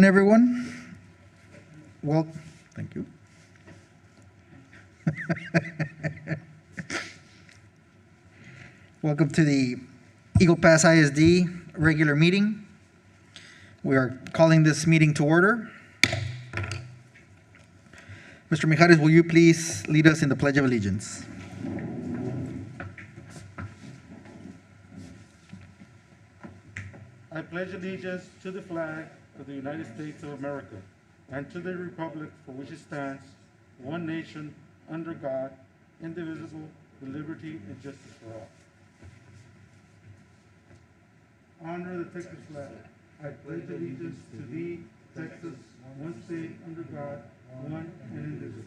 Everyone, well, thank you. Welcome to the Pass ISD regular meeting. We are calling this meeting to order. Mr. Mijares, will you please lead us in the Pledge of Allegiance? I pledge allegiance to the flag of the United States of America and to the republic for which it stands, one nation, under God, indivisible, with liberty and justice for all. Honor the Texas flag. I pledge allegiance to thee, Texas, one state, under God, one and indivisible.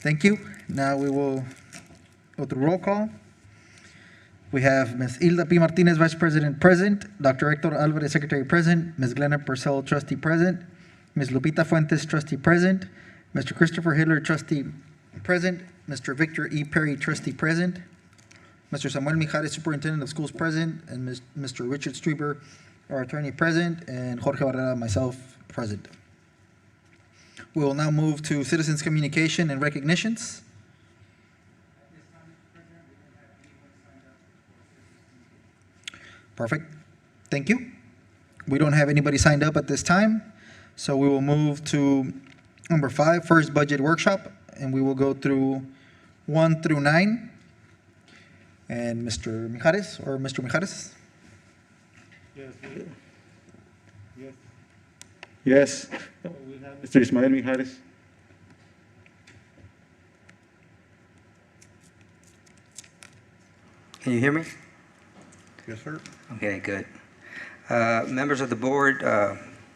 Thank you. Now we will go through roll call. We have Ms. Hilda P. Martinez, Vice President, present. Dr. Hector Alvarez, Secretary, present. Ms. Glenna Purcell, Trustee, present. Ms. Lupita Fuentes, Trustee, present. Mr. Christopher Hiller, Trustee, present. Mr. Victor E. Perry, Trustee, present. Mr. Samuel Mijares, Superintendent of Schools, present. And Mr. Richard Strieber, our attorney, present. And Jorge Barrera, myself, present. We will now move to citizens' communication and recognitions. Perfect. Thank you. We don't have anybody signed up at this time, so we will move to number 5, first budget workshop, and we will go through 1 through 9. And Mr. Mijares, or Mr. Mijares? Yes. We have Mr. Ismael Mijares. Can you hear me? Yes, sir. Okay, good. Members of the board,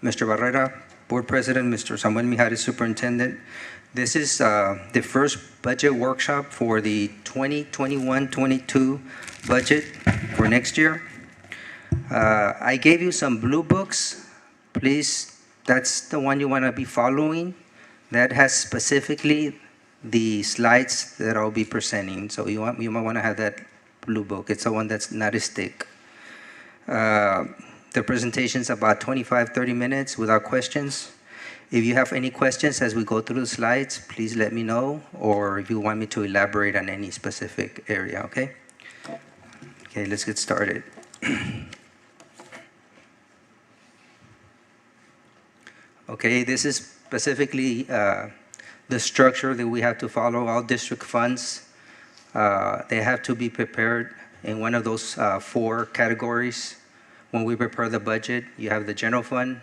Mr. Barrera, board president, Mr. Samuel Mijares, superintendent. This is the first budget workshop for the 2021-22 budget for next year. I gave you some blue books. Please, that's the one you want to be following. That has specifically the slides that I'll be presenting. So you might want to have that blue book. It's the one that's not as thick. The presentation's about 25-30 minutes without questions. If you have any questions as we go through the slides, please let me know, or if you want me to elaborate on any specific area, okay? Okay, let's get started. Okay, this is specifically the structure that we have to follow. All district funds, they have to be prepared in one of those 4 categories. When we prepare the budget, you have the general fund,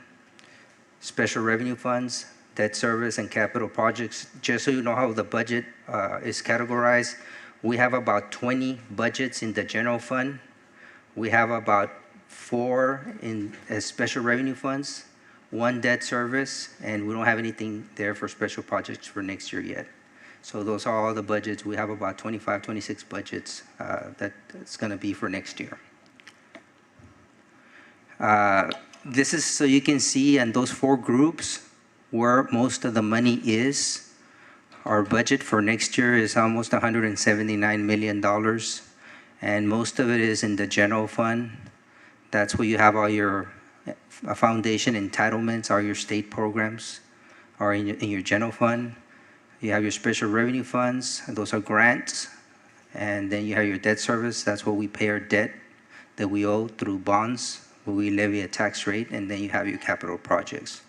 special revenue funds, debt service, and capital projects. Just so you know how the budget is categorized, we have about 20 budgets in the general fund. We have about 4 in special revenue funds, 1 debt service, and we don't have anything there for special projects for next year yet. So those are all the budgets. We have about 25, 26 budgets that's going to be for next year. This is so you can see in those 4 groups where most of the money is. Our budget for next year is almost $179 million, and most of it is in the general fund. That's where you have all your foundation entitlements, all your state programs are in your general fund. You have your special revenue funds, those are grants, and then you have your debt service. That's where we pay our debt that we owe through bonds, where we levy a tax rate, and then you have your capital projects.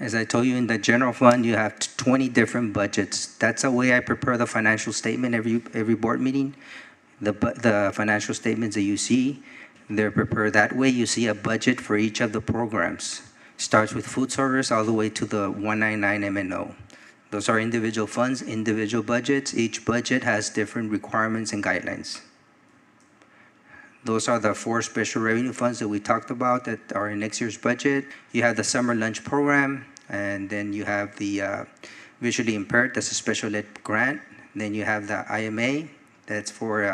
As I told you, in the general fund, you have 20 different budgets. That's the way I prepare the financial statement every board meeting. The financial statements that you see, they're prepared that way. You see a budget for each of the programs. Starts with food service all the way to the 199 MNO. Those are individual funds, individual budgets. Each budget has different requirements and guidelines. Those are the 4 special revenue funds that we talked about that are in next year's budget. You have the summer lunch program, and then you have the visually impaired, that's a special ed grant. Then you have the IMA, that's for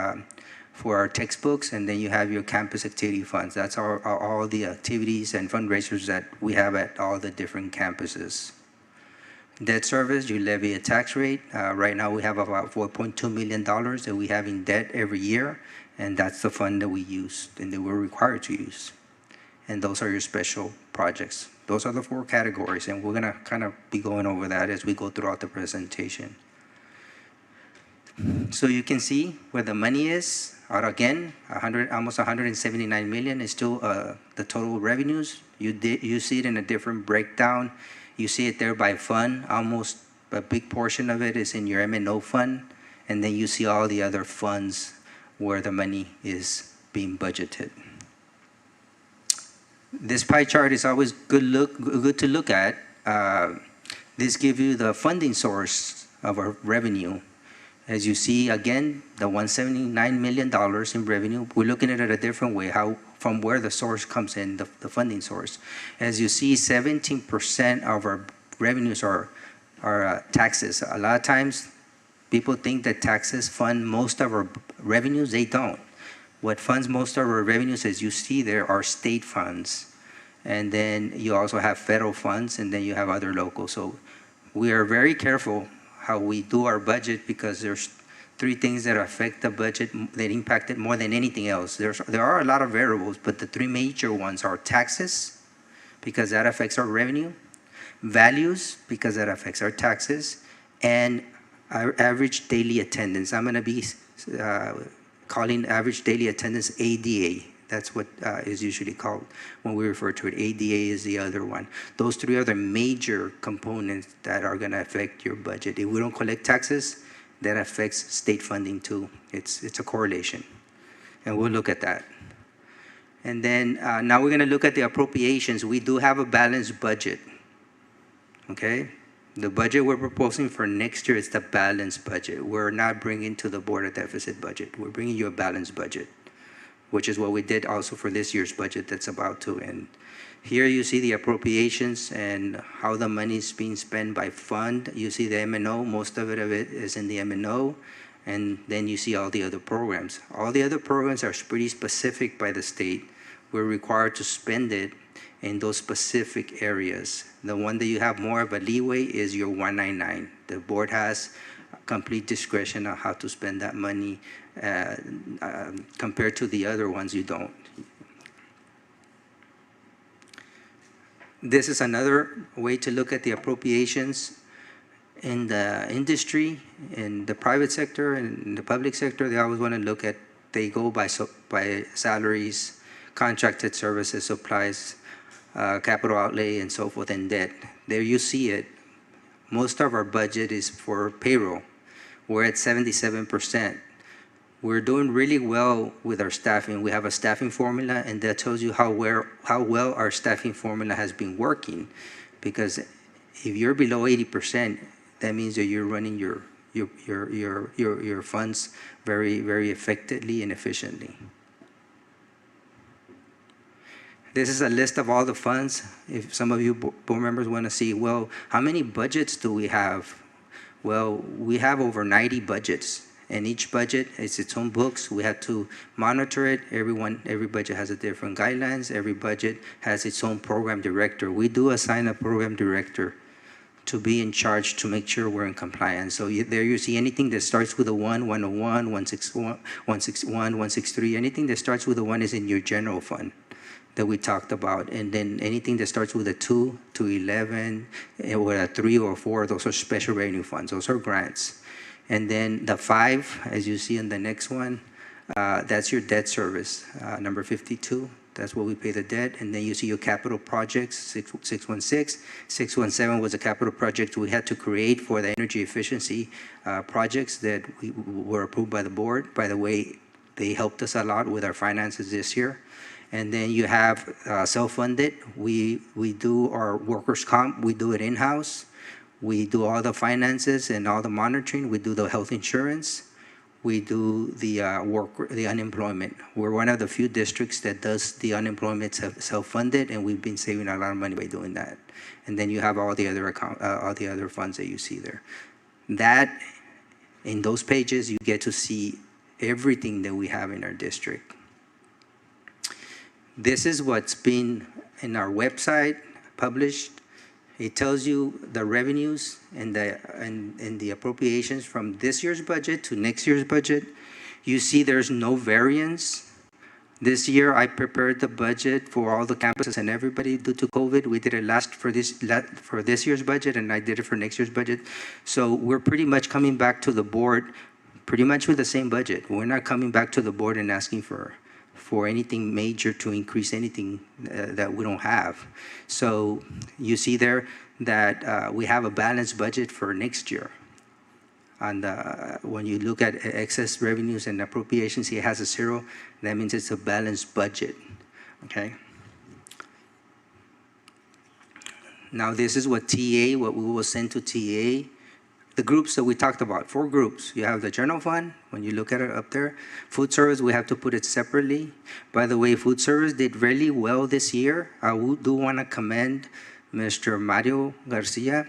our textbooks, and then you have your campus activity funds. That's all the activities and fundraisers that we have at all the different campuses. Debt service, you levy a tax rate. Right now, we have about $4.2 million that we have in debt every year, and that's the fund that we use and that we're required to use. And those are your special projects. Those are the 4 categories, and we're gonna kind of be going over that as we go throughout the presentation. So you can see where the money is. Again, almost 179 million is still the total revenues. You see it in a different breakdown. You see it there by fund. Almost a big portion of it is in your M&O fund, and then you see all the other funds where the money is being budgeted. This pie chart is always good to look at. This gives you the funding source of our revenue. As you see, again, the $179 million in revenue, we're looking at it a different way, from where the source comes in, the funding source. As you see, 17% of our revenues are taxes. A lot of times, people think that taxes fund most of our revenues. They don't. What funds most of our revenues, as you see there, are state funds. And then you also have federal funds, and then you have other local. So we are very careful how we do our budget, because there's 3 things that affect the budget that impact it more than anything else. There are a lot of variables, but the 3 major ones are taxes, because that affects our revenue, values, because that affects our taxes, and our average daily attendance. I'm going to be calling average daily attendance ADA. That's what is usually called when we refer to it. ADA is the other one. Those 3 are the major components that are going to affect your budget. If we don't collect taxes, that affects state funding too. It's a correlation, and we'll look at that. And then now we're going to look at the appropriations. We do have a balanced budget, okay? The budget we're proposing for next year is the balanced budget. We're not bringing to the board a deficit budget. We're bringing you a balanced budget, which is what we did also for this year's budget that's about to end. Here you see the appropriations and how the money is being spent by fund. You see the M&O, most of it is in the M&O, and then you see all the other programs. All the other programs are pretty specific by the state. We're required to spend it in those specific areas. The one that you have more of a leeway is your 199. The board has complete discretion on how to spend that money. Compared to the other ones, you don't. This is another way to look at the appropriations in the industry, in the private sector, and in the public sector. They always want to look at, they go by salaries, contracted services, supplies, capital outlay, and so forth, and debt. There you see it. Most of our budget is for payroll. We're at 77%. We're doing really well with our staffing. We have a staffing formula, and that tells you how well our staffing formula has been working. Because if you're below 80%, that means that you're running your funds very, very effectively and efficiently. This is a list of all the funds. If some of you board members want to see, well, how many budgets do we have? Well, we have over 90 budgets. And each budget is its own books. We have to monitor it. Every budget has a different guidelines. Every budget has its own program director. We do assign a program director to be in charge to make sure we're in compliance. So there you see anything that starts with a 1, 101, 161, 161, 163, anything that starts with a 1 is in your general fund that we talked about. And then anything that starts with a 2 to 11, or a 3 or 4, those are special revenue funds. Those are grants. And then the 5, as you see in the next one, that's your debt service, number 52. That's what we pay the debt. And then you see your capital projects, 616. 617 was a capital project we had to create for the energy efficiency projects that were approved by the board. By the way, they helped us a lot with our finances this year. And then you have self-funded. We do our workers' comp. We do it in-house. We do all the finances and all the monitoring. We do the health insurance. We do the unemployment. We're one of the few districts that does the unemployment self-funded, and we've been saving a lot of money by doing that. And then you have all the other funds that you see there. That, in those pages, you get to see everything that we have in our district. This is what's been in our website published. It tells you the revenues and the appropriations from this year's budget to next year's budget. You see there's no variance. This year, I prepared the budget for all the campuses and everybody due to COVID. We did it for this year's budget, and I did it for next year's budget. So we're pretty much coming back to the board pretty much with the same budget. We're not coming back to the board and asking for anything major to increase anything that we don't have. So you see there that we have a balanced budget for next year. And when you look at excess revenues and appropriations, it has a 0. That means it's a balanced budget, okay? Now this is what we will send to TA. The groups that we talked about, 4 groups. You have the general fund, when you look at it up there. Food service, we have to put it separately. By the way, food service did really well this year. I do want to commend Mr. Mario Garcia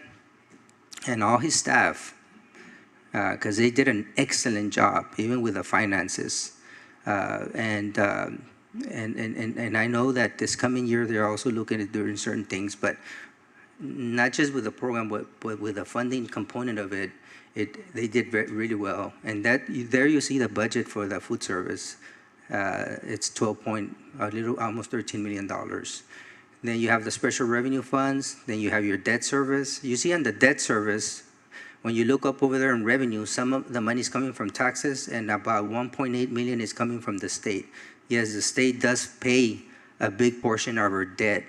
and all his staff, because they did an excellent job, even with the finances. And I know that this coming year, they're also looking at doing certain things, but not just with the program, but with the funding component of it, they did really well. And there you see the budget for the food service. It's almost $13 million. Then you have the special revenue funds. Then you have your debt service. You see on the debt service, when you look up over there in revenue, some of the money is coming from taxes, and about 1.8 million is coming from the state. Yes, the state does pay a big portion of our debt.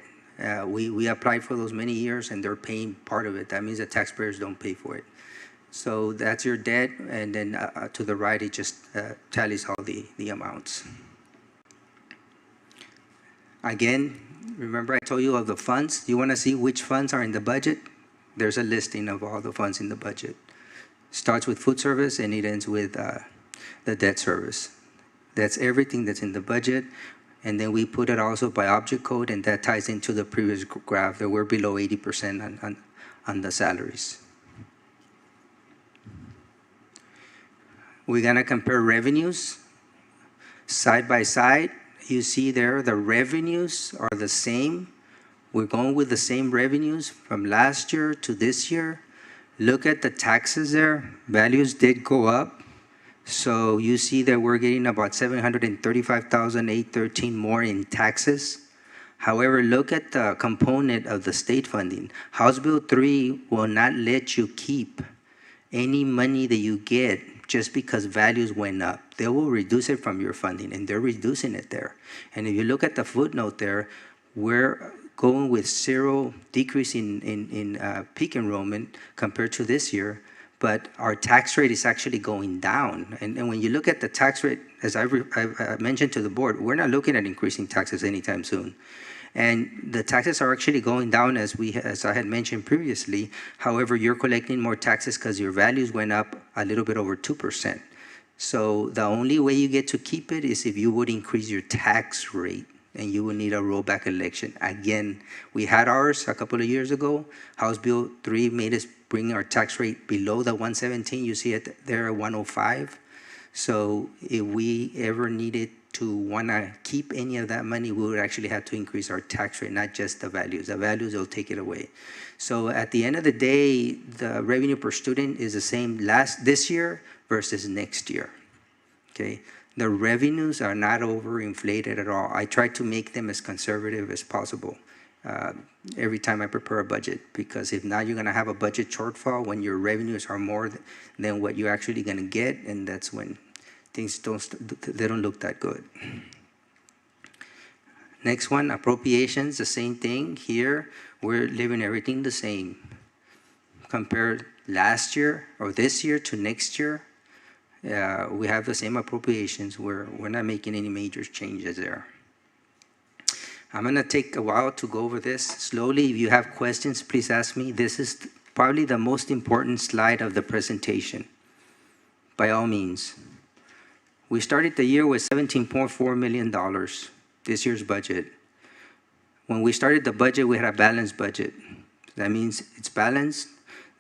We applied for those many years, and they're paying part of it. That means the taxpayers don't pay for it. So that's your debt, and then to the right, it just tallies all the amounts. Again, remember I told you of the funds. Do you want to see which funds are in the budget? There's a listing of all the funds in the budget. Starts with food service, and it ends with the debt service. That's everything that's in the budget. And then we put it also by object code, and that ties into the previous graph that we're below 80% on the salaries. We're gonna compare revenues side by side. You see there the revenues are the same. We're going with the same revenues from last year to this year. Look at the taxes there. Values did go up. So you see that we're getting about $735,813 more in taxes. However, look at the component of the state funding. House Bill 3 will not let you keep any money that you get just because values went up. They will reduce it from your funding, and they're reducing it there. And if you look at the footnote there, we're going with 0 decrease in peak enrollment compared to this year, but our tax rate is actually going down. And when you look at the tax rate, as I mentioned to the board, we're not looking at increasing taxes anytime soon. And the taxes are actually going down as I had mentioned previously. However, you're collecting more taxes because your values went up a little bit over 2%. So the only way you get to keep it is if you would increase your tax rate, and you will need a rollback election. Again, we had ours a couple of years ago. House Bill 3 made us bring our tax rate below the 117. You see it there at 105. So if we ever needed to want to keep any of that money, we would actually have to increase our tax rate, not just the values. The values will take it away. So at the end of the day, the revenue per student is the same this year versus next year, okay? The revenues are not overinflated at all. I try to make them as conservative as possible every time I prepare a budget, because if not, you're gonna have a budget shortfall when your revenues are more than what you're actually gonna get, and that's when things don't look that good. Next one, appropriations, the same thing. Here, we're leaving everything the same. Compare last year or this year to next year. We have the same appropriations. We're not making any major changes there. I'm gonna take a while to go over this slowly. If you have questions, please ask me. This is probably the most important slide of the presentation, by all means. We started the year with $17.4 million, this year's budget. When we started the budget, we had a balanced budget. That means it's balanced.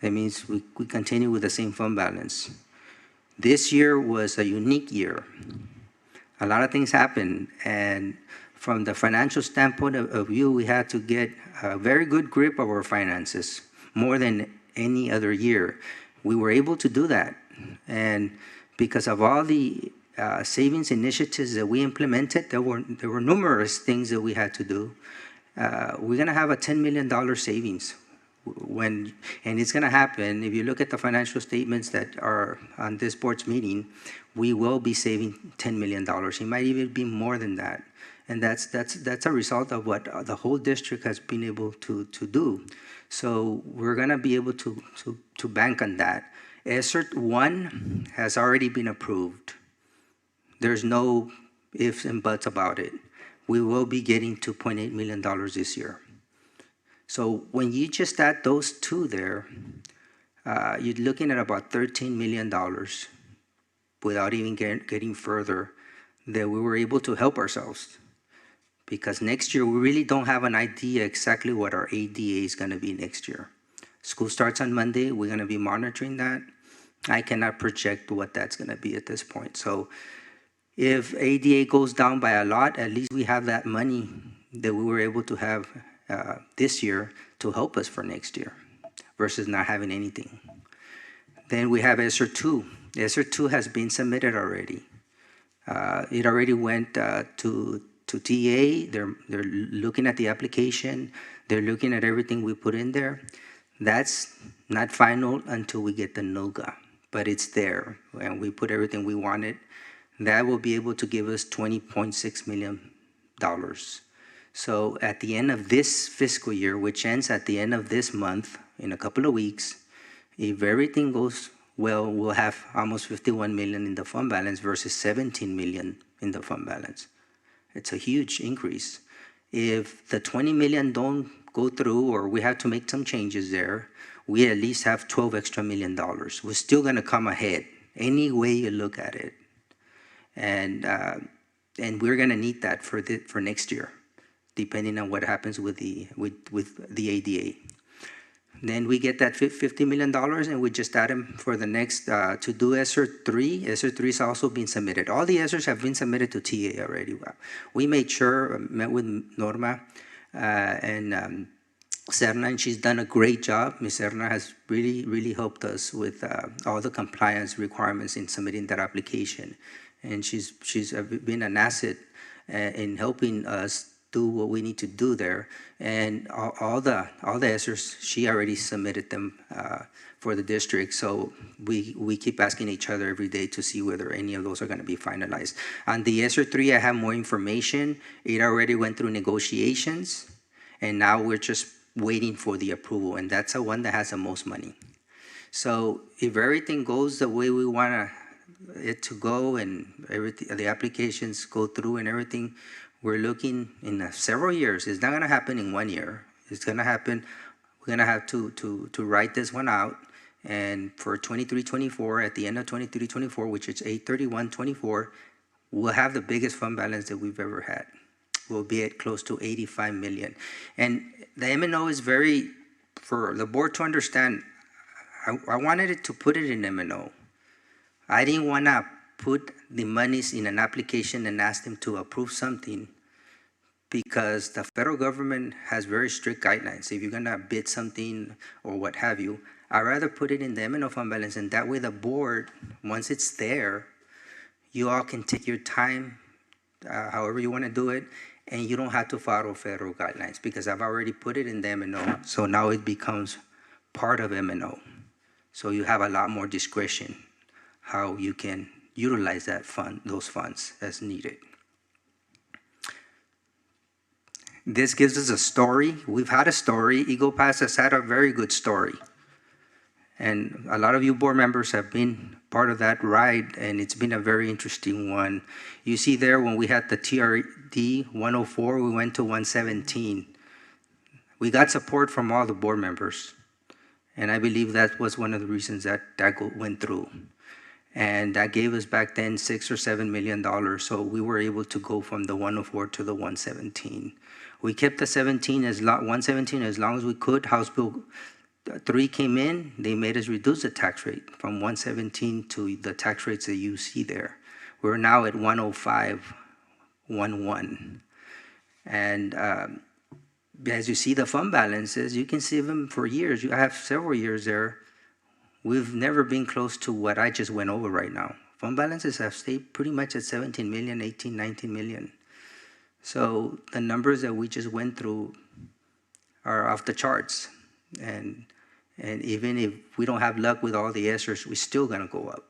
That means we continue with the same fund balance. This year was a unique year. A lot of things happened, and from the financial standpoint of view, we had to get a very good grip of our finances, more than any other year. We were able to do that. And because of all the savings initiatives that we implemented, there were numerous things that we had to do. We're going to have a $10 million savings and it's going to happen. If you look at the financial statements that are on this board's meeting, we will be saving $10 million. It might even be more than that. And that's a result of what the whole district has been able to do. So we're going to be able to bank on that. ESERT 1 has already been approved. There's no ifs and buts about it. We will be getting $2.8 million this year. So when you just add those two there, you're looking at about $13 million without even getting further that we were able to help ourselves. Because next year, we really don't have an idea exactly what our ADA is going to be next year. School starts on Monday. We're going to be monitoring that. I cannot project what that's going to be at this point. So if ADA goes down by a lot, at least we have that money that we were able to have this year to help us for next year versus not having anything. Then we have ESER 2. ESER 2 has been submitted already. It already went to TA. They're looking at the application. They're looking at everything we put in there. That's not final until we get the NOGA, but it's there, and we put everything we wanted. That will be able to give us $20.6 million. So at the end of this fiscal year, which ends at the end of this month, in a couple of weeks, if everything goes well, we'll have almost $51 million in the fund balance versus $17 million in the fund balance. It's a huge increase. If the $20 million don't go through or we have to make some changes there, we at least have $12 million extra. We're still going to come ahead any way you look at it. And we're going to need that for next year, depending on what happens with the ADA. Then we get that $50 million, and we just add them for the next, to do ESER 3. ESER 3 is also being submitted. All the ESERs have been submitted to TA already. We made sure, met with Norma and Serna, and she's done a great job. Ms. Serna has really helped us with all the compliance requirements in submitting that application. And she's been an asset in helping us do what we need to do there. And all the ESERs, she already submitted them for the district. So we keep asking each other every day to see whether any of those are going to be finalized. On the ESER 3, I have more information. It already went through negotiations, and now we're just waiting for the approval, and that's the one that has the most money. So if everything goes the way we want it to go, and everything, the applications go through and everything, we're looking in several years. It's not going to happen in 1 year. It's going to happen. We're going to have to write this one out. And for 23-24, at the end of 23-24, which is 8/31/24, we'll have the biggest fund balance that we've ever had. We'll be at close to $85 million. And the M&O is very, for the board to understand, I wanted it to put it in M&O. I didn't want to put the monies in an application and ask them to approve something, because the federal government has very strict guidelines. If you're going to bid something or what have you, I'd rather put it in the M&O fund balance, and that way the board, once it's there, you all can take your time, however you want to do it, and you don't have to follow federal guidelines, because I've already put it in the M&O, so now it becomes part of M&O. So you have a lot more discretion how you can utilize those funds as needed. This gives us a story. We've had a story. Eagle Pass has had a very good story. And a lot of you board members have been part of that ride, and it's been a very interesting one. You see there, when we had the TRD 104, we went to 117. We got support from all the board members, and I believe that was one of the reasons that went through. And that gave us back then $6 or $7 million, so we were able to go from the 104 to the 117. We kept the 117 as long as we could. House Bill 3 came in, they made us reduce the tax rate from 117 to the tax rates that you see there. We're now at 105.11. And as you see the fund balances, you can see them for years. You have several years there. We've never been close to what I just went over right now. Fund balances have stayed pretty much at 17 million, 18, 19 million. So the numbers that we just went through are off the charts. And even if we don't have luck with all the ESSERs, we're still gonna go up.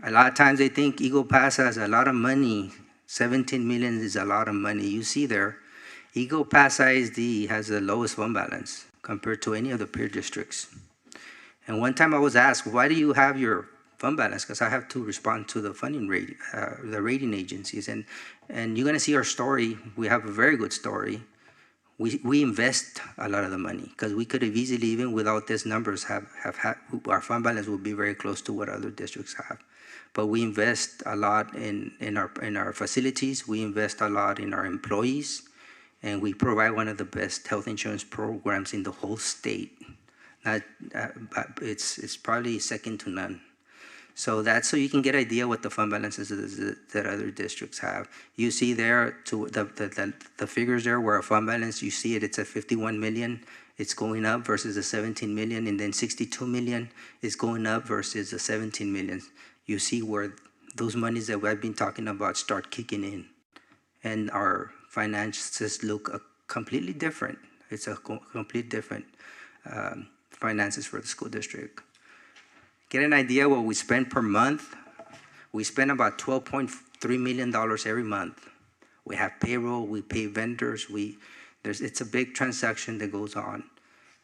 A lot of times they think Eagle Pass has a lot of money. 17 million is a lot of money. You see there, Eagle Pass ISD has the lowest fund balance compared to any of the peer districts. And one time I was asked, why do you have your fund balance? Because I have to respond to the funding rate, the rating agencies. And you're gonna see our story. We have a very good story. We invest a lot of the money because we could have easily, even without these numbers, have had, our fund balance would be very close to what other districts have. But we invest a lot in our facilities. We invest a lot in our employees, and we provide one of the best health insurance programs in the whole state. It's probably second to none. So that's so you can get an idea what the fund balances that other districts have. You see there the figures there where a fund balance, you see it's at 51 million. It's going up versus the 17 million, and then 62 million is going up versus the 17 million. You see where those monies that I've been talking about start kicking in, and our finances look completely different. It's a complete different finances for the school district. Get an idea what we spend per month. We spend about $12.3 million every month. We have payroll, we pay vendors, it's a big transaction that goes on.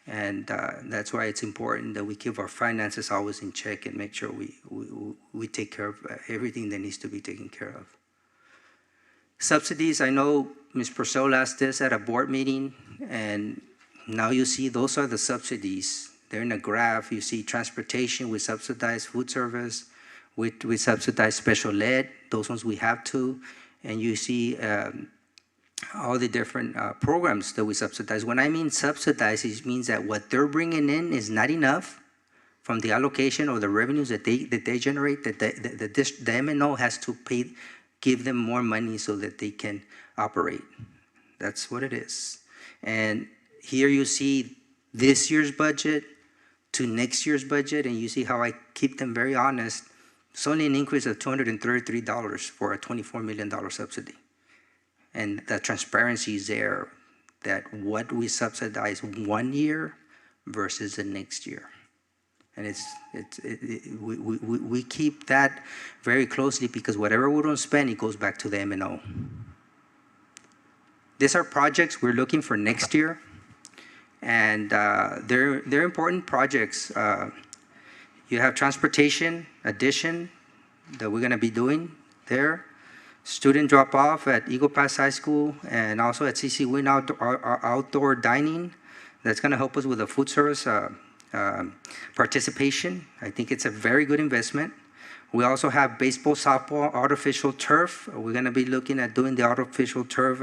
And that's why it's important that we keep our finances always in check and make sure we take care of everything that needs to be taken care of. Subsidies, I know Ms. Purcell asked this at a board meeting, and now you see those are the subsidies. They're in a graph. You see transportation, we subsidize food service, we subsidize special ed, those ones we have to, and you see all the different programs that we subsidize. When I mean subsidize, it means that what they're bringing in is not enough from the allocation or the revenues that they generate, that the M&O has to give them more money so that they can operate. That's what it is. And here you see this year's budget to next year's budget, and you see how I keep them very honest. It's only an increase of $233 for a $24 million subsidy. And the transparency is there that what we subsidize one year versus the next year. And we keep that very closely because whatever we don't spend, it goes back to the M&O. These are projects we're looking for next year. And they're important projects. You have transportation addition that we're gonna be doing there. Student drop-off at Eagle Pass High School and also at CC Wynn outdoor dining. That's gonna help us with the food service participation. I think it's a very good investment. We also have baseball, softball, artificial turf. We're gonna be looking at doing the artificial turf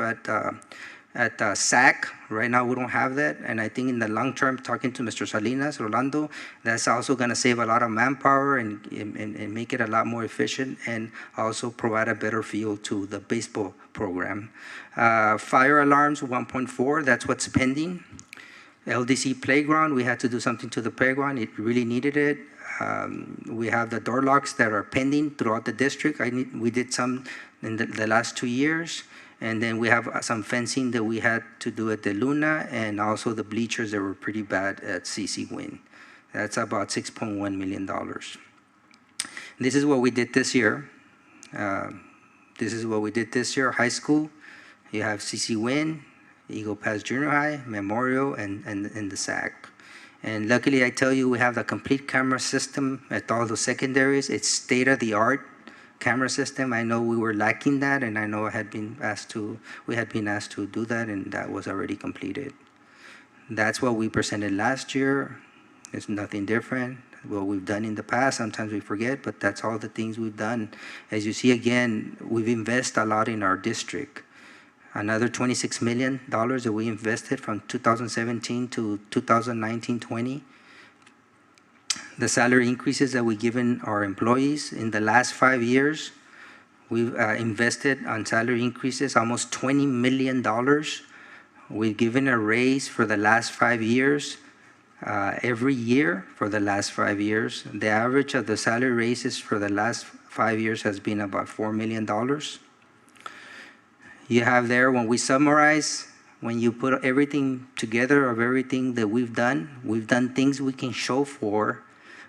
at SAC. Right now we don't have that, and I think in the long term, talking to Mr. Salinas, Rolando, that's also gonna save a lot of manpower and make it a lot more efficient and also provide a better feel to the baseball program. Fire alarms, 1.4, that's what's pending. LDC playground, we had to do something to the playground, it really needed it. We have the door locks that are pending throughout the district. We did some in the last 2 years. And then we have some fencing that we had to do at the Luna and also the bleachers that were pretty bad at CC Wynn. That's about $6.1 million. This is what we did this year. High school, you have CC Wynn, Eagle Pass Junior High, Memorial, and the SAC. And luckily, I tell you, we have the complete camera system at all the secondaries. It's state-of-the-art camera system. I know we were lacking that, and I know we had been asked to do that, and that was already completed. That's what we presented last year. It's nothing different. What we've done in the past, sometimes we forget, but that's all the things we've done. As you see again, we've invested a lot in our district. Another $26 million that we invested from 2017 to 2019-20. The salary increases that we've given our employees in the last 5 years, We've invested on salary increases, almost $20 million. We've given a raise for the last 5 years, every year for the last 5 years. The average of the salary raises for the last 5 years has been about $4 million. You have there, when we summarize, when you put everything together of everything that we've done things we can show for.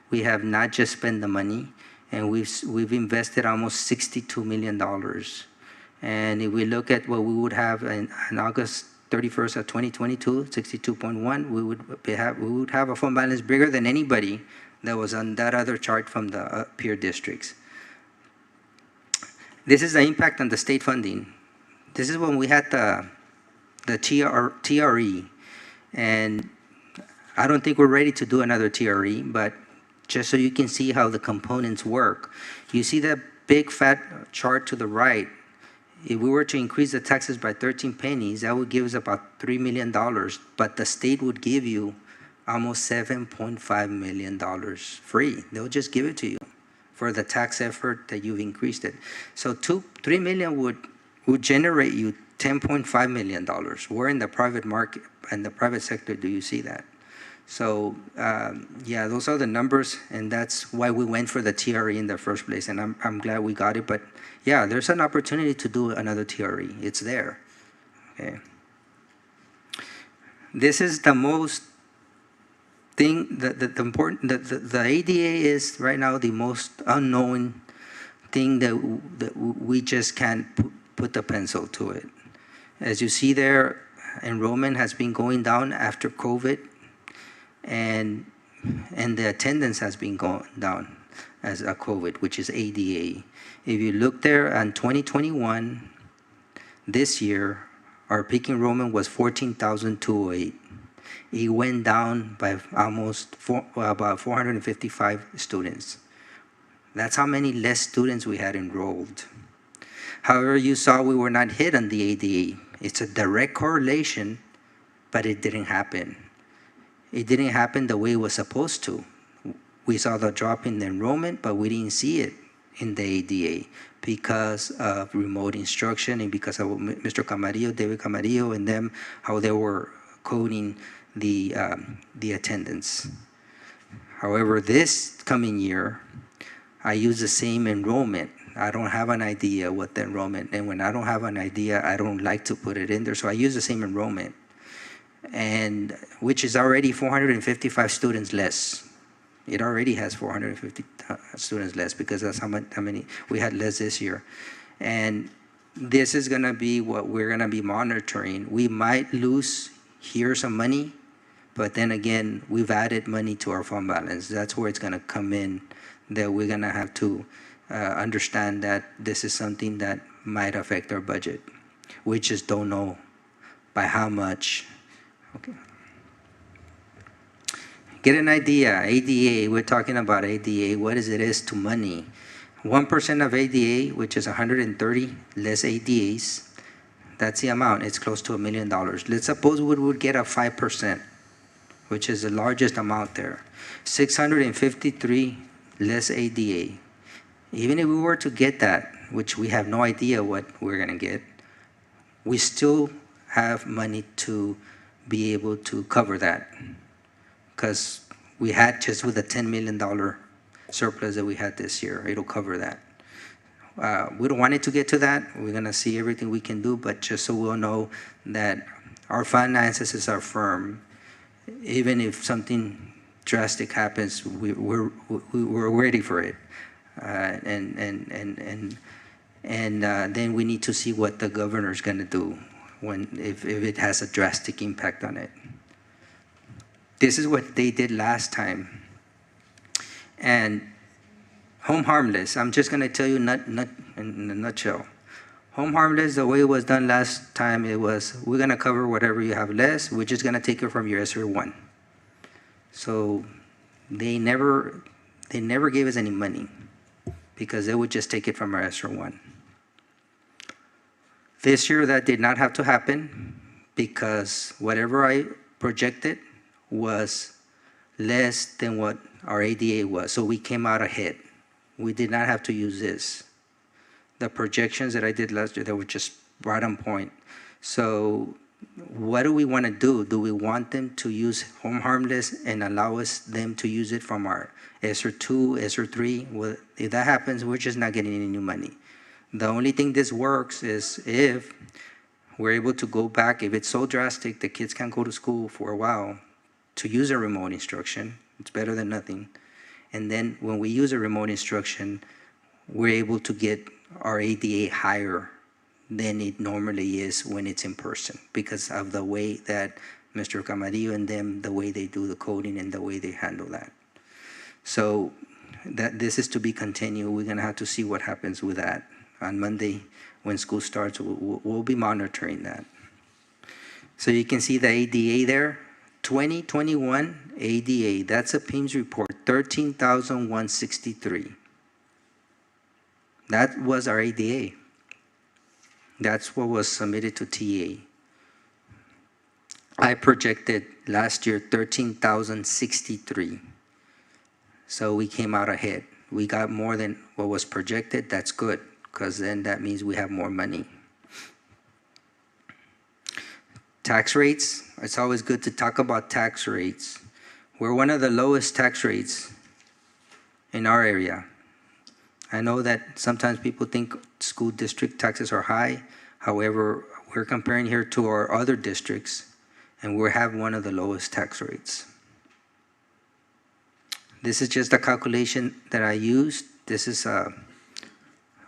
We have not just spent the money, and we've invested almost $62 million. And if we look at what we would have in August 31st of 2022, 62.1, we would have a fund balance bigger than anybody that was on that other chart from the peer districts. This is the impact on the state funding. This is when we had the TRE, and I don't think we're ready to do another TRE, but just so you can see how the components work. You see that big fat chart to the right. If we were to increase the taxes by 13 pennies, that would give us about $3 million, but the state would give you almost $7.5 million free. They'll just give it to you for the tax effort that you've increased it. So $3 million would generate you $10.5 million. Where in the private market and the private sector do you see that? So yeah, those are the numbers, and that's why we went for the TRE in the first place, and I'm glad we got it. But yeah, there's an opportunity to do another TRE. It's there. Okay. This is the most thing, the ADA is right now the most unknown thing that we just can't put the pencil to it. As you see there, enrollment has been going down after COVID, and the attendance has been going down as a COVID, which is ADA. If you look there on 2021, this year, our peak enrollment was 14,208. It went down by about 455 students. That's how many less students we had enrolled. However, you saw we were not hit on the ADA. It's a direct correlation, but it didn't happen. It didn't happen the way it was supposed to. We saw the drop in the enrollment, but we didn't see it in the ADA because of remote instruction and because of Mr. Camarillo, David Camarillo, and them, how they were coding the attendance. However, this coming year, I use the same enrollment. I don't have an idea what the enrollment, and when I don't have an idea, I don't like to put it in there, so I use the same enrollment, and which is already 455 students less. It already has 450 students less because that's how many we had less this year. And this is gonna be what we're gonna be monitoring. We might lose here some money, but then again, we've added money to our fund balance. That's where it's gonna come in, that we're gonna have to understand that this is something that might affect our budget. We just don't know by how much. Okay. Get an idea, ADA, we're talking about ADA, what is to money. 1% of ADA, which is 130 less ADAs, that's the amount, it's close to $1 million. Let's suppose we would get a 5%, which is the largest amount there. 653 less ADA. Even if we were to get that, which we have no idea what we're gonna get, we still have money to be able to cover that. Because we had just with the $10 million surplus that we had this year, it'll cover that. We don't want it to get to that. We're gonna see everything we can do, but just so we'll know that our finances are firm. Even if something drastic happens, we're ready for it. And then we need to see what the governor's gonna do if it has a drastic impact on it. This is what they did last time. And home harmless, I'm just gonna tell you not in a nutshell. Home harmless, the way it was done last time, it was, we're gonna cover whatever you have less, we're just gonna take it from your SR 1. So they never gave us any money because they would just take it from our SR 1. This year that did not have to happen because whatever I projected was less than what our ADA was, so we came out ahead. We did not have to use this. The projections that I did last year, they were just right on point. So what do we want to do? Do we want them to use home harmless and allow them to use it from our ESER 2, ESER 3? Well, if that happens, we're just not getting any new money. The only thing this works is if we're able to go back, if it's so drastic the kids can't go to school for a while, to use a remote instruction. It's better than nothing. And then when we use a remote instruction, we're able to get our ADA higher than it normally is when it's in person, because of the way that Mr. Camarillo and them, the way they do the coding and the way they handle that. So that this is to be continued. We're gonna have to see what happens with that. On Monday, when school starts, we'll be monitoring that. So you can see the ADA there, 2021 ADA, that's a PIMS report, 13,163. That was our ADA. That's what was submitted to TA. I projected last year 13,063. So we came out ahead. We got more than what was projected. That's good, because then that means we have more money. Tax rates, it's always good to talk about tax rates. We're one of the lowest tax rates in our area. I know that sometimes people think school district taxes are high. However, we're comparing here to our other districts, and we have one of the lowest tax rates. This is just a calculation that I used. This is a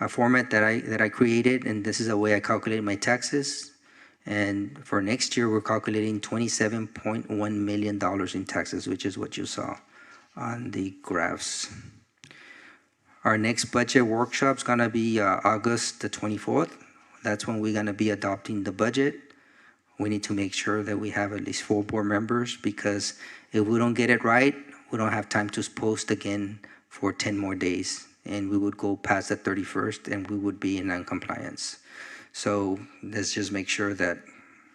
format that I created, and this is the way I calculate my taxes. And for next year, we're calculating $27.1 million in taxes, which is what you saw on the graphs. Our next budget workshop is gonna be August the 24th. That's when we're gonna be adopting the budget. We need to make sure that we have at least 4 board members, because if we don't get it right, we don't have time to post again for 10 more days. And we would go past the 31st and we would be in non-compliance. So let's just make sure that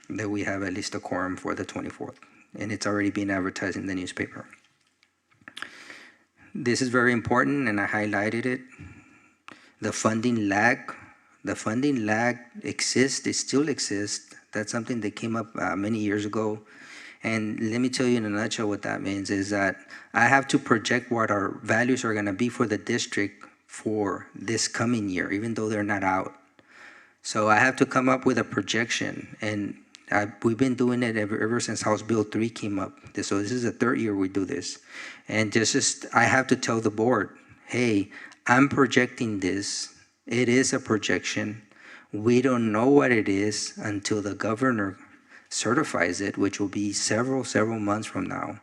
we have at least a quorum for the 24th. And it's already been advertised in the newspaper. This is very important, and I highlighted it. The funding lag. The funding lag exists, it still exists. That's something that came up many years ago. And let me tell you in a nutshell what that means is that I have to project what our values are gonna be for the district for this coming year, even though they're not out. So I have to come up with a projection, and we've been doing it ever since House Bill 3 came up. So this is the 3rd year we do this. And I have to tell the board, hey, I'm projecting this. It is a projection. We don't know what it is until the governor certifies it, which will be several months from now.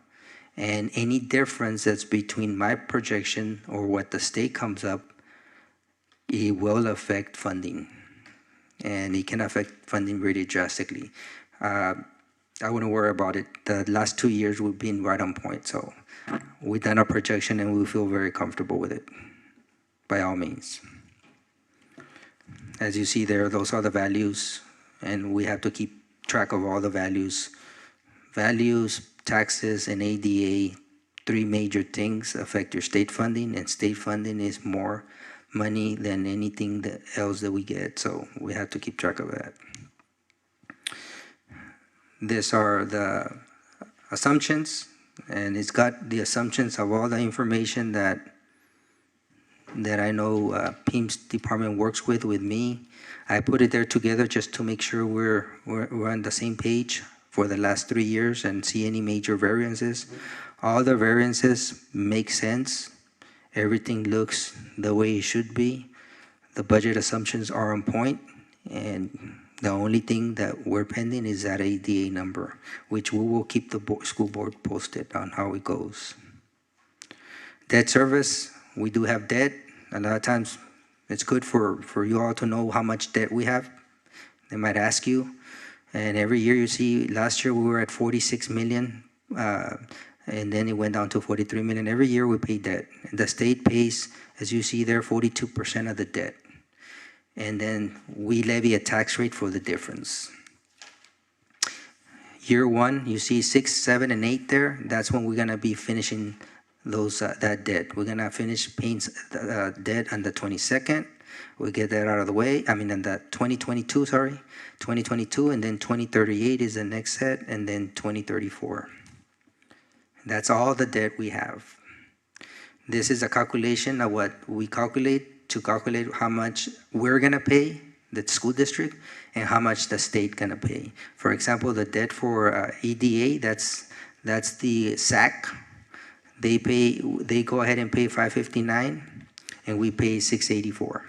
And any difference that's between my projection or what the state comes up, it will affect funding. And it can affect funding really drastically. I wouldn't worry about it. The last 2 years we've been right on point. So we've done our projection and we feel very comfortable with it, by all means. As you see there, those are the values, and we have to keep track of all the values. Values, taxes, and ADA, 3 major things affect your state funding, and state funding is more money than anything else that we get, so we have to keep track of that. These are the assumptions, and it's got the assumptions of all the information that I know PIMS department works with me. I put it there together just to make sure we're on the same page for the last 3 years and see any major variances. All the variances make sense. Everything looks the way it should be. The budget assumptions are on point, and the only thing that we're pending is that ADA number, which we will keep the school board posted on how it goes. Debt service, we do have debt. A lot of times it's good for you all to know how much debt we have. They might ask you. And every year you see, last year we were at 46 million, and then it went down to 43 million. Every year we pay debt. And the state pays, as you see there, 42% of the debt. And then we levy a tax rate for the difference. Year 1, you see 6, 7, and 8 there. That's when we're gonna be finishing that debt. We're gonna finish paying the debt on the 22nd. We get that out of the way. I mean, in the 2022, 2022, and then 2038 is the next set, and then 2034. That's all the debt we have. This is a calculation of what we calculate to calculate how much we're gonna pay, the school district, and how much the state gonna pay. For example, the debt for EDA, that's the SAC. They go ahead and pay $559, and we pay $684.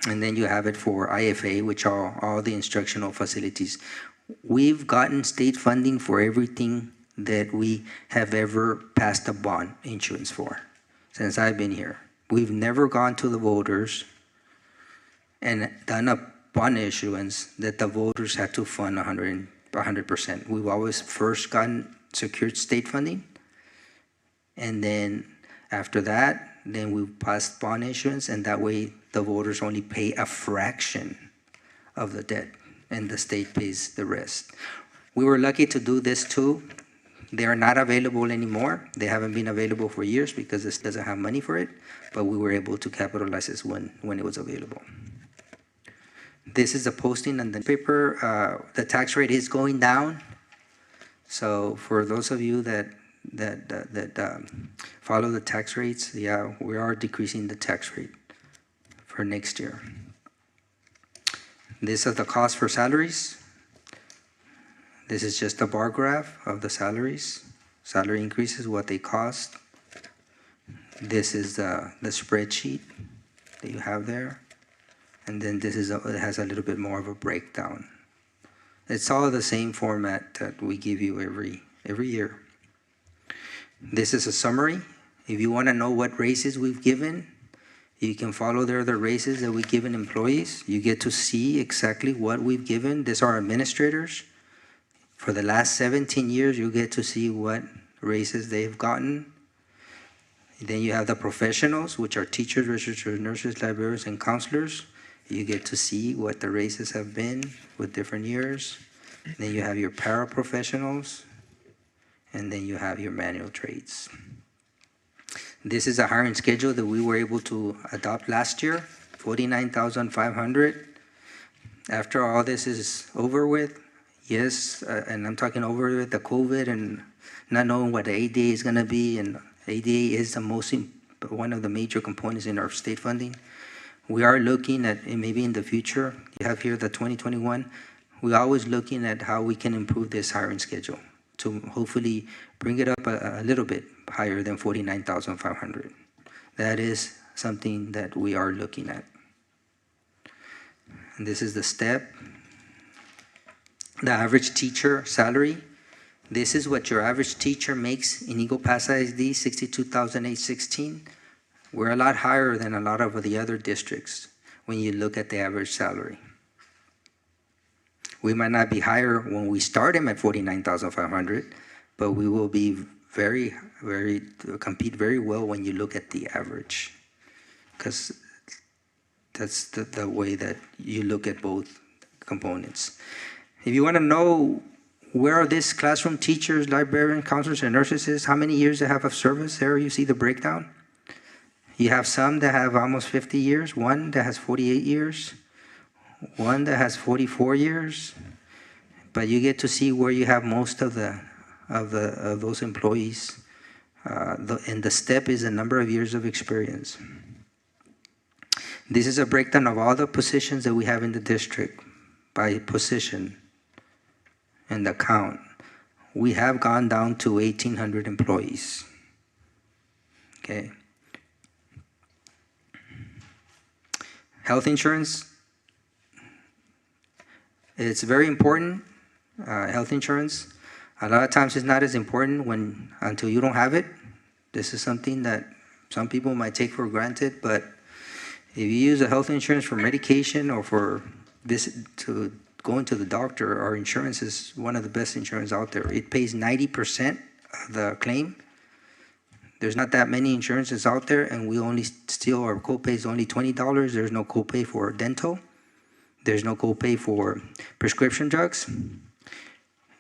And then you have it for IFA, which are all the instructional facilities. We've gotten state funding for everything that we have ever passed a bond insurance for since I've been here. We've never gone to the voters and done a bond issuance that the voters had to fund 100%. We've always first gotten secured state funding, and then after that, then we passed bond issuance, and that way the voters only pay a fraction of the debt, and the state pays the rest. We were lucky to do this too. They are not available anymore. They haven't been available for years because this doesn't have money for it, but we were able to capitalize this when it was available. This is a posting on the paper. The tax rate is going down. So for those of you that follow the tax rates, yeah, we are decreasing the tax rate for next year. This is the cost for salaries. This is just a bar graph of the salaries. Salary increases, what they cost. This is the spreadsheet that you have there. And then this is it has a little bit more of a breakdown. It's all the same format that we give you every year. This is a summary. If you want to know what raises we've given, you can follow there the raises that we've given employees. You get to see exactly what we've given. These are administrators. For the last 17 years, you get to see what raises they've gotten. Then you have the professionals, which are teachers, researchers, nurses, librarians, and counselors. You get to see what the raises have been with different years. Then you have your paraprofessionals, and then you have your manual trades. This is a hiring schedule that we were able to adopt last year, 49,500. After all this is over with, yes, and I'm talking over with the COVID and not knowing what the ADA is going to be, and ADA is one of the major components in our state funding. We are looking at, maybe in the future, you have here the 2021, we're always looking at how we can improve this hiring schedule to hopefully bring it up a little bit higher than 49,500. That is something that we are looking at. And this is the step. The average teacher salary. This is what your average teacher makes in Eagle Pass ISD, $62,816. We're a lot higher than a lot of the other districts when you look at the average salary. We might not be higher when we start them at 49,500, but we will be compete very well when you look at the average, because that's the way that you look at both components. If you want to know where are these classroom teachers, librarians, counselors, and nurses is, how many years they have of service, there you see the breakdown. You have some that have almost 50 years, one that has 48 years, one that has 44 years, but you get to see where you have most of those employees. And the step is the number of years of experience. This is a breakdown of all the positions that we have in the district by position and the count. We have gone down to 1,800 employees. Okay. Health insurance. It's very important. Health insurance. A lot of times it's not as important until you don't have it. This is something that some people might take for granted, but if you use a health insurance for medication or for going to the doctor, our insurance is one of the best insurance out there. It pays 90% of the claim. There's not that many insurances out there, and we only our copay is only $20. There's no copay for dental. There's no copay for prescription drugs,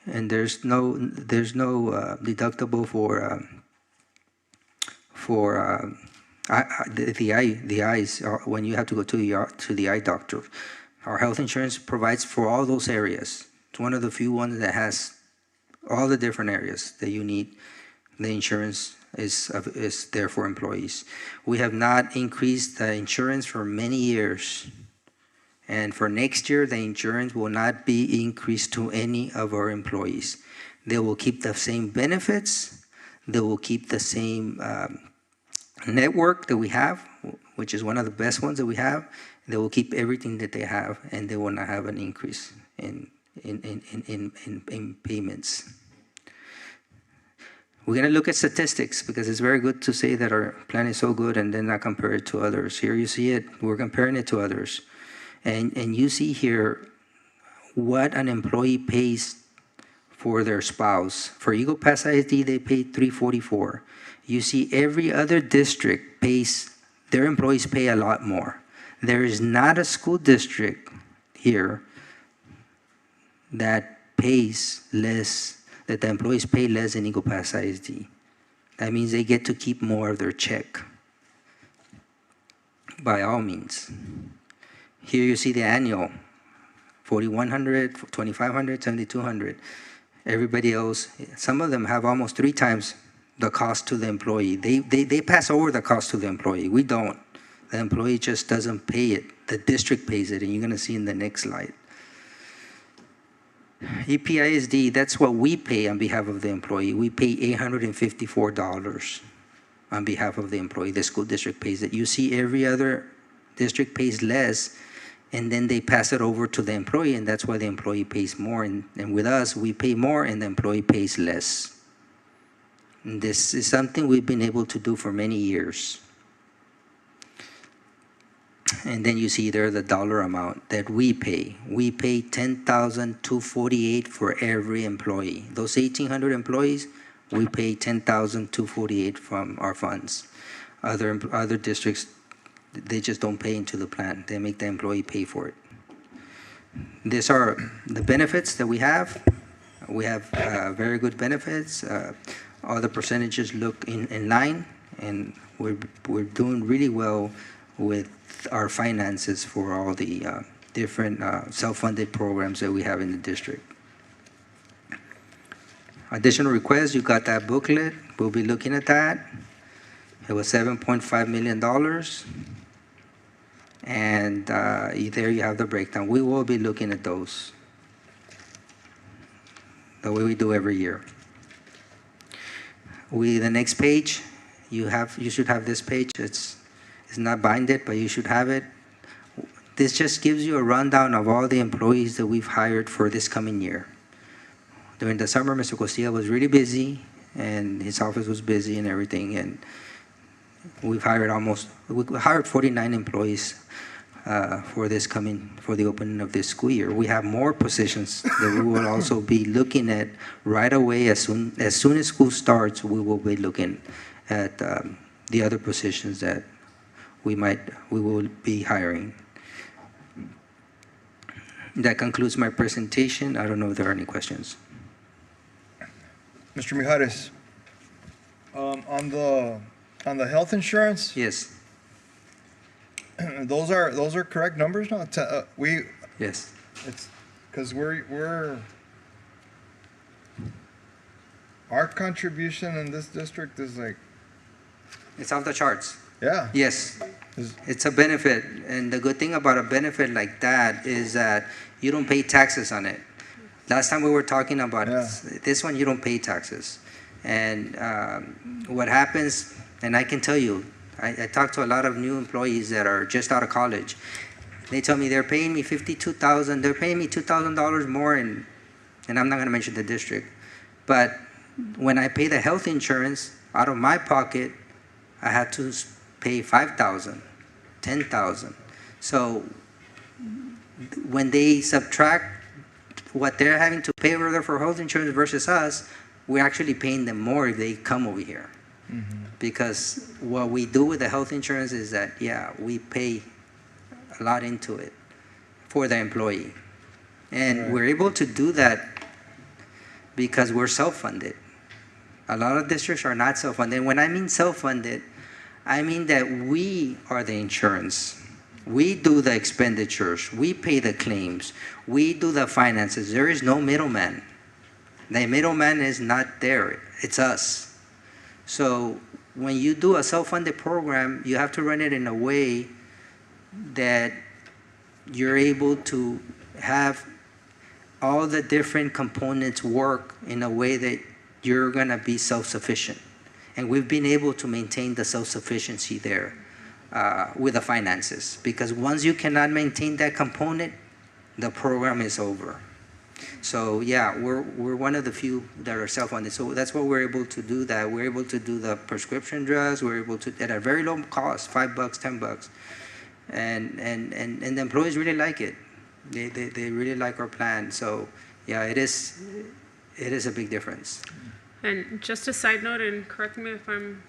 and there's no deductible for for the eyes when you have to go to the eye doctor. Our health insurance provides for all those areas. It's one of the few ones that has all the different areas that you need. The insurance is there for employees. We have not increased the insurance for many years. And for next year, the insurance will not be increased to any of our employees. They will keep the same benefits. They will keep the same network that we have, which is one of the best ones that we have. They will keep everything that they have, and they will not have an increase in payments. We're going to look at statistics because it's very good to say that our plan is so good and then not compare it to others. Here you see it. We're comparing it to others. And you see here what an employee pays for their spouse. For Eagle Pass ISD, they pay $344. You see every other district pays, their employees pay a lot more. There is not a school district here that pays less, that the employees pay less than Eagle Pass ISD. That means they get to keep more of their check, by all means. Here you see the annual, $4,100, $2,500, $7,200. Everybody else, some of them have almost 3 times the cost to the employee. They pass over the cost to the employee. We don't. The employee just doesn't pay it. The district pays it, and you're going to see in the next slide. EPISD, that's what we pay on behalf of the employee. We pay $854 on behalf of the employee. The school district pays it. You see every other district pays less, and then they pass it over to the employee, and that's why the employee pays more. And with us, we pay more, and the employee pays less. And this is something we've been able to do for many years. And then you see there the dollar amount that we pay. We pay $10,248 for every employee. Those 1,800 employees, we pay $10,248 from our funds. Other districts, they just don't pay into the plan. They make the employee pay for it. These are the benefits that we have. We have very good benefits. All the percentages look in line, and we're doing really well with our finances for all the different self-funded programs that we have in the district. Additional requests, you got that booklet. We'll be looking at that. It was $7.5 million. And there you have the breakdown. We will be looking at those the way we do every year. The next page, you should have this page. It's not binded, but you should have it. This just gives you a rundown of all the employees that we've hired for this coming year. During the summer, Mr. Costilla was really busy, and his office was busy and everything, and we hired 49 employees for the opening of this school year. We have more positions that we will also be looking at right away. As soon as school starts, we will be looking at the other positions that we will be hiring. That concludes my presentation. I don't know if there are any questions. Mr. Mijares, on the health insurance, Yes. those are correct numbers now. Yes. It's because our contribution in this district is like, It's off the charts. yeah. Yes. It's a benefit, and the good thing about a benefit like that is that you don't pay taxes on it. Last time we were talking about this one, you don't pay taxes. And what happens, and I can tell you, I talk to a lot of new employees that are just out of college. They tell me they're paying me $52,000. They're paying me $2,000 more, and I'm not going to mention the district. But when I pay the health insurance out of my pocket, I have to pay $5,000, $10,000. So when they subtract what they're having to pay for health insurance versus us, we're actually paying them more if they come over here. Mm-hmm. Because what we do with the health insurance is that, we pay a lot into it for the employee. And we're able to do that because we're self-funded. A lot of districts are not self-funded. And when I mean self-funded, I mean that we are the insurance. We do the expenditures. We pay the claims. We do the finances. There is no middleman. The middleman is not there. It's us. So when you do a self-funded program, you have to run it in a way that you're able to have all the different components work in a way that you're going to be self-sufficient. And we've been able to maintain the self-sufficiency there with the finances. Because once you cannot maintain that component, the program is over. So yeah, we're one of the few that are self-funded. So that's why we're able to do that. We're able to do the prescription drugs. We're able to, at a very low cost, $5, $10. And the employees really like it. They really like our plan. So yeah, it is a big difference. And just a side note, and correct me if I'm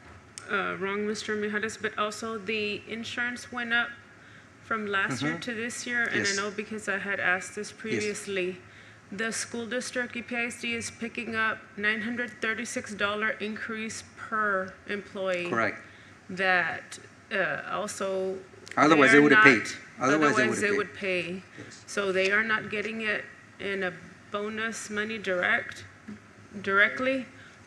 wrong, Mr. Mijares, but also the insurance went up from last year to this year. And Yes. I know because I had asked this previously. The school district, EPISD, is picking up $936 increase per employee. Correct. That also. Otherwise, they are would have not- paid. Otherwise, they would pay. Yes. So they are not getting it in a bonus money directly,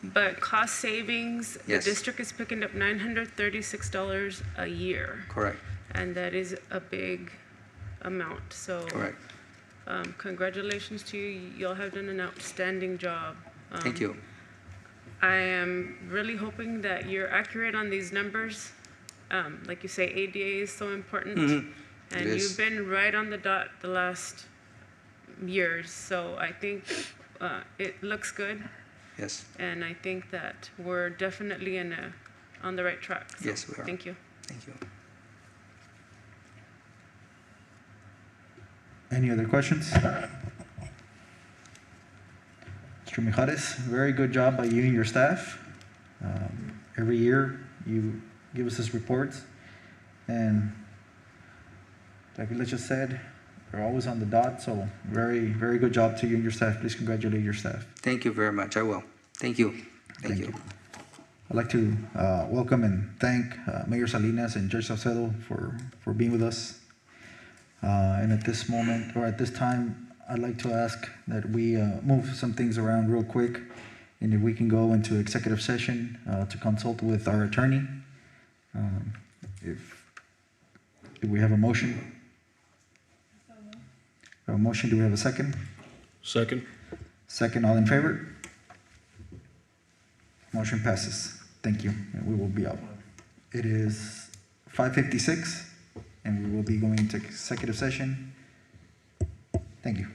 but cost savings, Yes. the district is picking up $936 a year. Correct. And that is a big amount. So Correct. congratulations to you. Y'all have done an outstanding job. Thank you. I am really hoping that you're accurate on these numbers. Like you say, ADA is so important. It And is. you've been right on the dot the last years. So I think it looks good. Yes. And I think that we're definitely on the right track. So Yes, we are. Thank you. Thank you. Any other questions? Mr. Mijares, very good job by you and your staff. Every year you give us these reports, and like Alicia said, you're always on the dot, so very, very good job to you and your staff. Please congratulate your staff. Thank you very much. I will. Thank you. Thank you. I'd like to welcome and thank Mayor Salinas and Judge Salcedo for being with us. And at this moment, or at this time, I'd like to ask that we move some things around real quick, and if we can go into executive session to consult with our attorney. If we have a motion. A motion, do we have a second? Second. Second, all in favor? Motion passes. Thank you, and we will be out. It is 5:56, and we will be going into executive session. Thank you.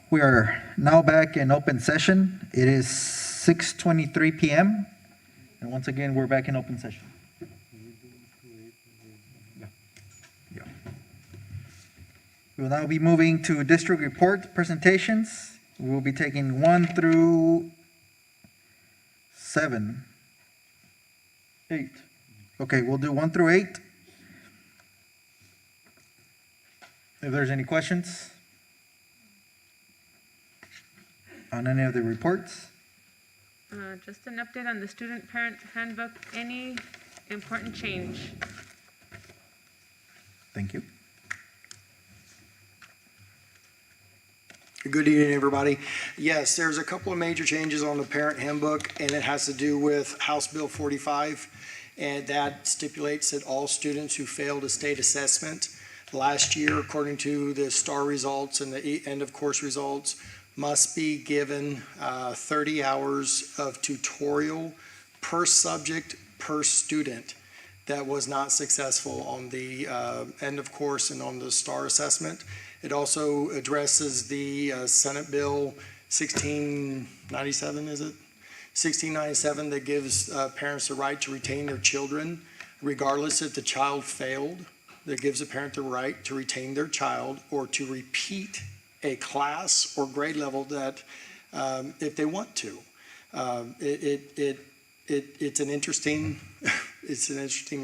We are now back in open session. It is 6:23 PM. And once again, we're back in open session. Yeah. We will now be moving to district report presentations. We will be taking 1 through 7. 8. Okay, we'll do 1 through 8. If there's any questions on any of the reports? Just an update on the student parent handbook. Any important change? Thank you. Good evening, everybody. Yes, there's a couple of major changes on the parent handbook, and it has to do with House Bill 45, and that stipulates that all students who failed a state assessment last year, according to the STAR results and the end of course results, must be given 30 hours of tutorial per subject per student that was not successful on the end of course and on the STAR assessment. It also addresses the Senate Bill 1697, is it? 1697 that gives parents the right to retain their children regardless if the child failed. That gives a parent the right to retain their child or to repeat a class or grade level that if they want to. It's an interesting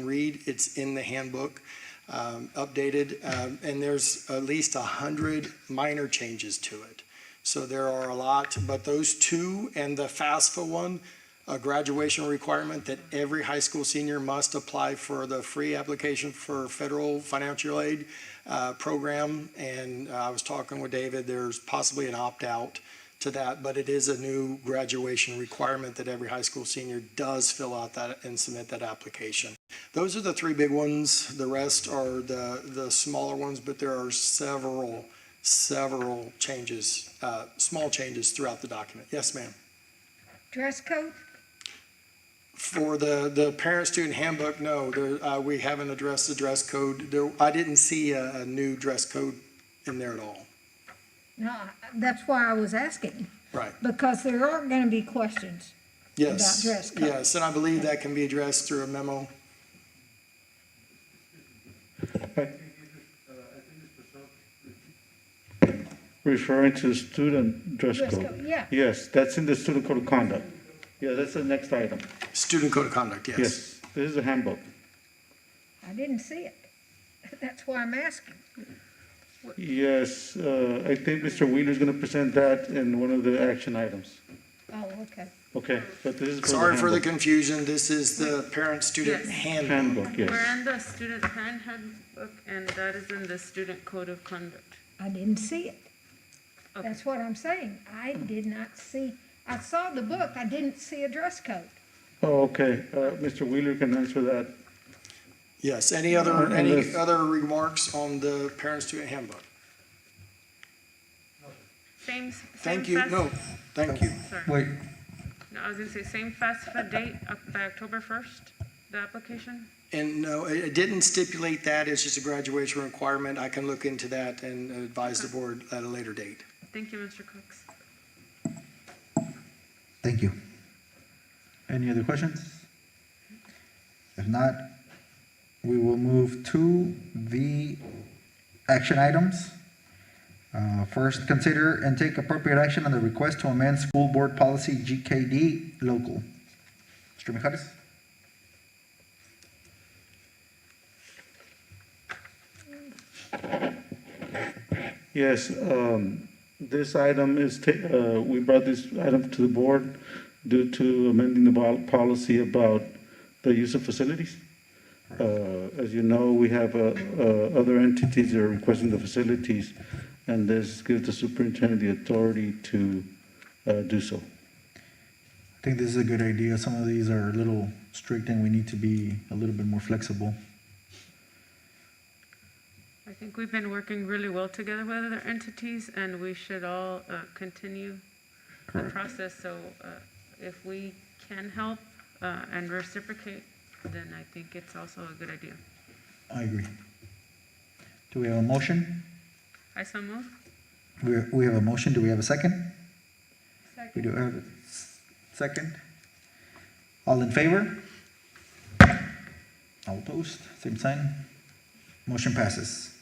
read. It's in the handbook, updated, and there's at least 100 minor changes to it. So there are a lot, but those two and the FAFSA one, a graduation requirement that every high school senior must apply for the free application for federal financial aid program. And I was talking with David, there's possibly an opt-out to that, but it is a new graduation requirement that every high school senior does fill out that and submit that application. Those are the three big ones. The rest are the smaller ones, but there are several changes, small changes throughout the document. Yes, ma'am. Dress code? For the parent-student handbook, no, we haven't addressed the dress code. I didn't see a new dress code in there at all. No, that's why I was asking. Right. Because there are going to be questions Yes. about dress code. Yes, and I believe that can be addressed through a memo. Referring to student dress Dress code. code, yeah. Yes, that's in the student code of conduct. Yeah, that's the next item. Student code of conduct, yes. Yes, this is a handbook. I didn't see it. That's why I'm asking. Yes, I think Mr. Wheeler's going to present that in one of the action items. Oh, okay. Okay, but this is for Sorry for the handbook. confusion. This is the parent-student Yes. handbook. Handbook, yes. We're in the student parent handbook, and that is in the student code of conduct. I didn't see it. Okay. That's what I'm saying. I did not see, I saw the book, I didn't see a dress code. Oh, okay, Mr. Wheeler can answer that. Yes, any other Unless- remarks on the parent-student handbook? Same Thank you, FAFSA no, thank you. Sorry. Wait, No, I was gonna say, same FAFSA date, by October 1st, the application? And no, it didn't stipulate that. It's just a graduation requirement. I can look into that and advise the board at a later date. Thank you, Mr. Cox. thank you. Any other questions? If not, we will move to the action items. First, consider and take appropriate action on the request to amend school board policy GKD local. Mr. Mijares? Yes, this item is, we brought this item to the board due to amending the policy about the use of facilities. As you know, we have other entities that are requesting the facilities, and this gives the superintendent the authority to do so. I think this is a good idea. Some of these are a little strict and we need to be a little bit more flexible. I think we've been working really well together with other entities, and we should all continue the process. So if we can help and reciprocate, then I think it's also a good idea. I agree. Do we have a motion? I so move. We have a motion. Do we have a second? We Second. do have a second. All in favor? All opposed? Same sign. Motion passes.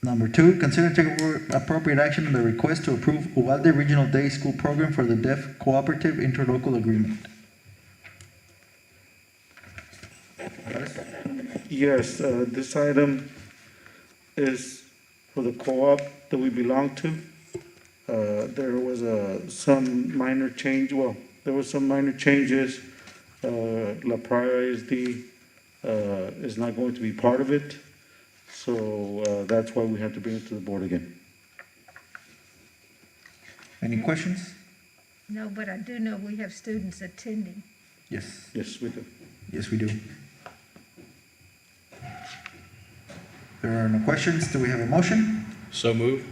Number 2, consider and take appropriate action on the request to approve Uvalde Regional Day School Program for the Deaf Cooperative Interlocal Agreement. Yes, this item is for the co-op that we belong to. There was some minor change, well, there was some minor changes. La Pass ISD is not going to be part of it. So that's why we have to bring it to the board again. Any questions? No, but I do know we have students attending. Yes. Yes, we do. Yes, we do. There are no questions. Do we have a motion? So move.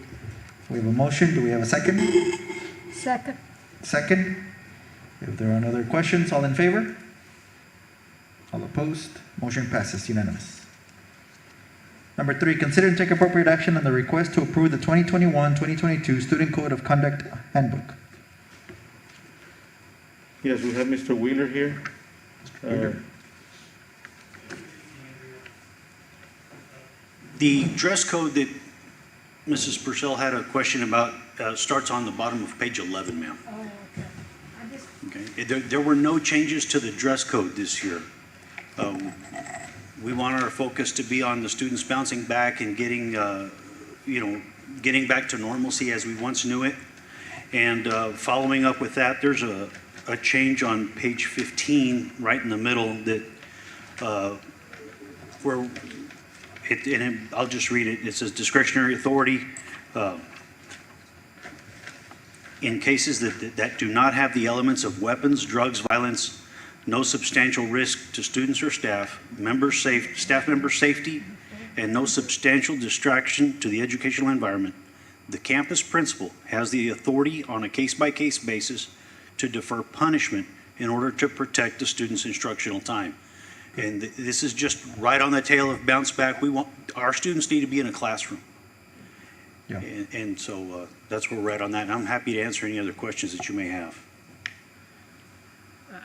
We have a motion. Do we have a second? Second. Second. If there are no other questions, all in favor? All opposed? Motion passes unanimous. Number 3, consider and take appropriate action on the request to approve the 2021-2022 Student Code of Conduct Handbook. Yes, we have Mr. Wheeler here. Wheeler. The dress code that Mrs. Purcell had a question about starts on the bottom of page 11, ma'am. Oh, okay. I just, Okay. There were no changes to the dress code this year. We want our focus to be on the students bouncing back and getting, getting back to normalcy as we once knew it. And following up with that, there's a change on page 15, right in the middle, that where I'll just read it. It says discretionary authority. In cases that do not have the elements of weapons, drugs, violence, no substantial risk to students or staff members' safety, and no substantial distraction to the educational environment, the campus principal has the authority on a case-by-case basis to defer punishment in order to protect the student's instructional time. And this is just right on the tail of bounce back. Our students need to be in a classroom. Yeah. And so that's where we're at on that. And I'm happy to answer any other questions that you may have.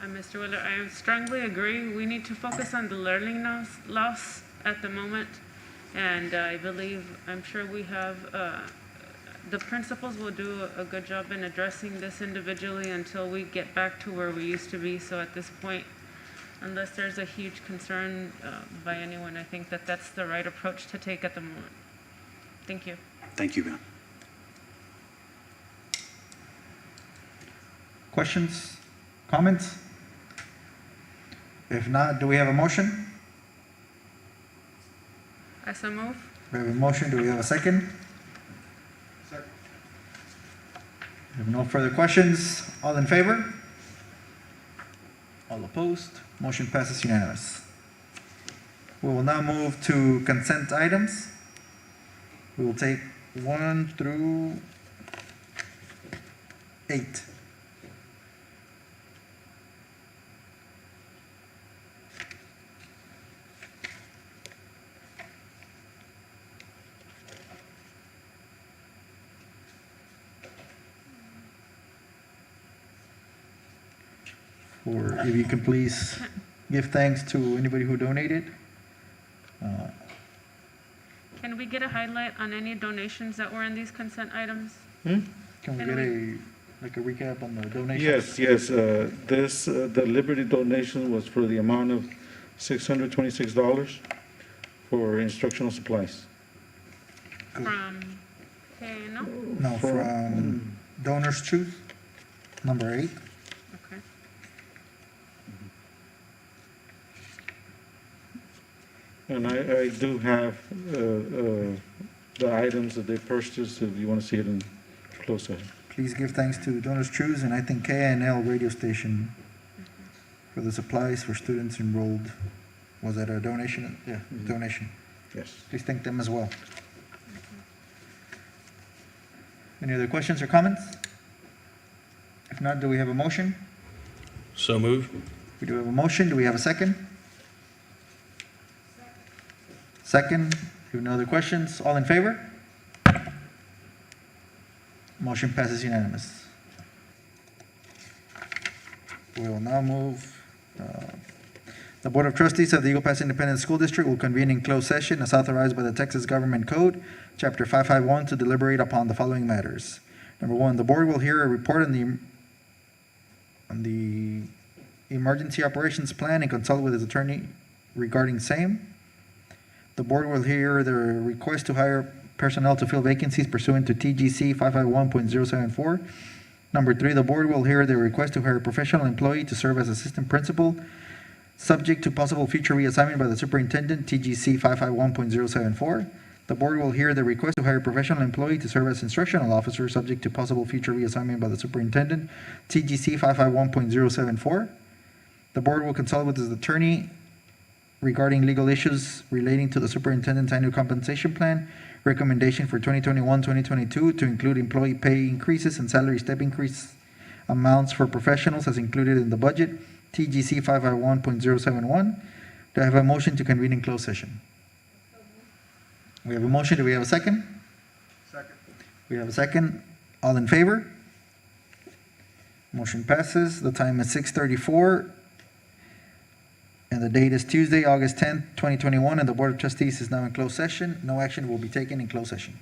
Mr. Wheeler, I strongly agree. We need to focus on the learning loss at the moment. And I believe, I'm sure we have, the principals will do a good job in addressing this individually until we get back to where we used to be. So at this point, unless there's a huge concern by anyone, I think that that's the right approach to take at the moment. Thank you. Thank you, ma'am. Questions? Comments? If not, do we have a motion? I so move. We have a motion. Do we have a second? Second. We have no further questions. All in favor? All opposed? Motion passes unanimous. We will now move to consent items. We will take 1 through 8. Or if you can please give thanks to anybody who donated. Can we get a highlight on any donations that were in these consent items? Can we Can get we- a recap on the donation? Yes. The Liberty donation was for the amount of $626 for instructional supplies. From, okay, no? No, from Donors Choose, number 8. Okay. And I do have the items that they purchased, if you want to see it in close session. Please give thanks to Donors Choose and I think KNL radio station for the supplies for students enrolled. Was that a donation? Yeah, donation. Yes. Please thank them as well. Any other questions or comments? If not, do we have a motion? So move. We do have a motion. Do we have a second? Second. If no other questions, all in favor? Motion passes unanimous. We will now move, the Board of Trustees of the Eagle Pass Independent School District will convene in closed session as authorized by the Texas Government Code, Chapter 551, to deliberate upon the following matters. Number one, the board will hear a report on the emergency operations plan and consult with its attorney regarding same. The board will hear the request to hire personnel to fill vacancies pursuant to TGC 551.074. Number three, the board will hear the request to hire a professional employee to serve as assistant principal, subject to possible future reassignment by the superintendent, TGC 551.074. The board will hear the request to hire a professional employee to serve as instructional officer, subject to possible future reassignment by the superintendent, TGC 551.074. The board will consult with its attorney regarding legal issues relating to the superintendent's annual compensation plan, recommendation for 2021-2022 to include employee pay increases and salary step increase amounts for professionals as included in the budget, TGC 551.071. Do I have a motion to convene in closed session? We have a motion. Do we have a second? Second. We have a second. All in favor? Motion passes. The time is 6:34. And the date is Tuesday, August 10th, 2021, and the Board of Trustees is now in closed session. No action will be taken in closed session.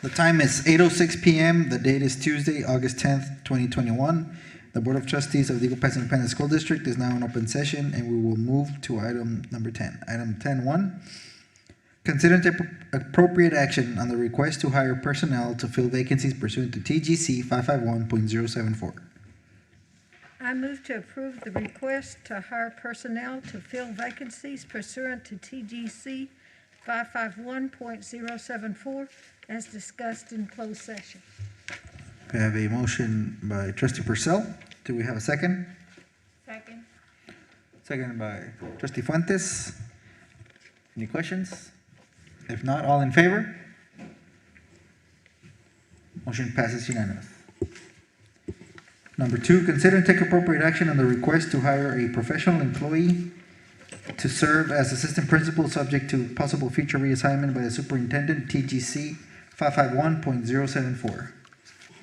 The time is 8:06 p.m. The date is Tuesday, August 10th, 2021. The Board of Trustees of the Eagle Pass Independent School District is now in open session, and we will move to item number 10. Item 10.1, consider and take appropriate action on the request to hire personnel to fill vacancies pursuant to TGC 551.074. I move to approve the request to hire personnel to fill vacancies pursuant to TGC 551.074 as discussed in closed session. We have a motion by Trustee Purcell. Do we have a second? Second. Second by Trustee Fuentes. Any questions? If not, all in favor? Motion passes unanimous. Number 2, consider and take appropriate action on the request to hire a professional employee to serve as assistant principal subject to possible future reassignment by the superintendent, TGC 551.074.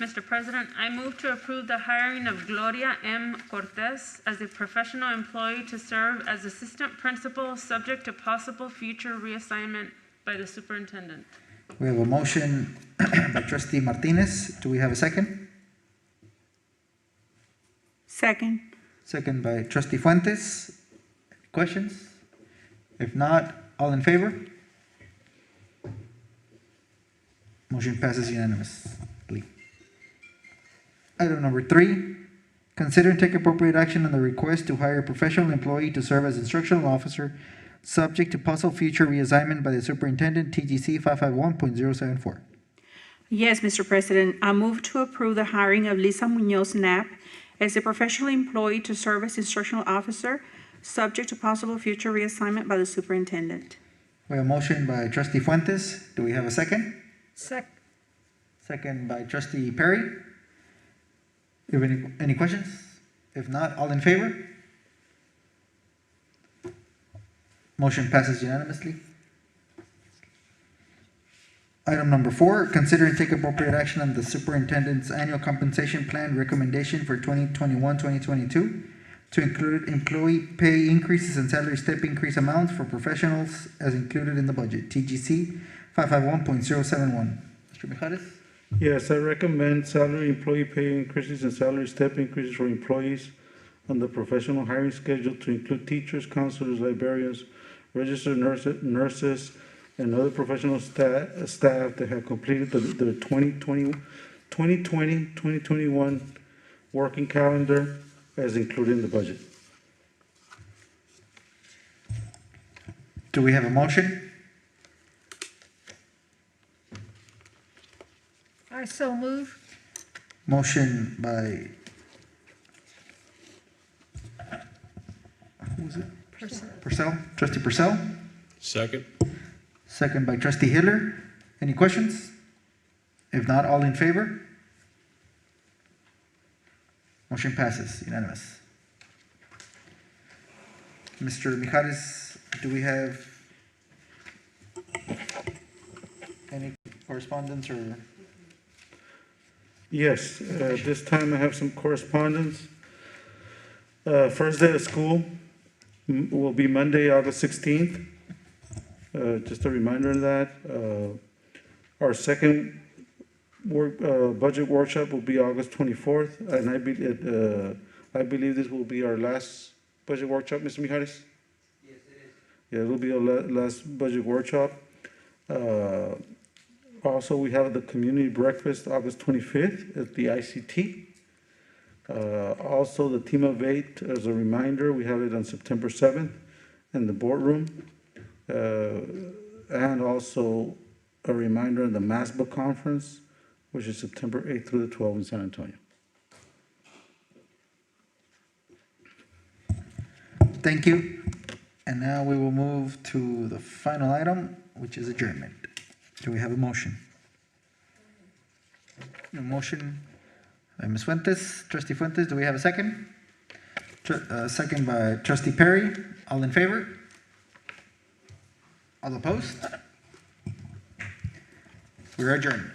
Mr. President, I move to approve the hiring of Gloria M. Cortez as a professional employee to serve as assistant principal, subject to possible future reassignment by the superintendent. We have a motion by Trustee Martinez. Do we have a second? Second. Second by Trustee Fuentes. Questions? If not, all in favor? Motion passes unanimously. Item number 3, consider and take appropriate action on the request to hire a professional employee to serve as instructional officer, subject to possible future reassignment by the superintendent, TGC 551.074. Yes, Mr. President, I move to approve the hiring of Lisa Munoz Knapp as a professional employee to serve as instructional officer, subject to possible future reassignment by the superintendent. We have a motion by Trustee Fuentes. Do we have a second? Second by Trustee Perry. You have any questions? If not, all in favor? Motion passes unanimously. Item number 4, consider and take appropriate action on the superintendent's annual compensation plan recommendation for 2021-2022 to include employee pay increases and salary step increase amounts for professionals as included in the budget, TGC 551.071. Mr. Mijares? Yes, I recommend salary employee pay increases and salary step increases for employees on the professional hiring schedule to include teachers, counselors, librarians, registered nurses, and other professional staff that have completed the 2020-2021 working calendar as included in the budget. Do we have a motion? I so move. Motion by, who was it? Purcell? Trustee Purcell? Second. Second by Trustee Hiller. Any questions? If not, all in favor? Motion passes, unanimous. Mr. Mijares, do we have any correspondence or? Yes, this time I have some correspondence. First day of school will be Monday, August 16th. Just a reminder of that. Our second budget workshop will be August 24th, and I believe this will be our last budget workshop, Mr. Mijares? Yes, it is. Yeah, it will be our last budget workshop. Also, we have the community breakfast August 25th at the ICT. Also, the Team of 8, as a reminder, we have it on September 7th in the boardroom. And also a reminder of the Mass Book Conference, which is September 8th through the 12th in San Antonio. Thank you. And now we will move to the final item, which is adjournment. Do we have a motion? A motion by Ms. Fuentes. Trustee Fuentes, do we have a second? Second by Trustee Perry. All in favor? All opposed? We're adjourned.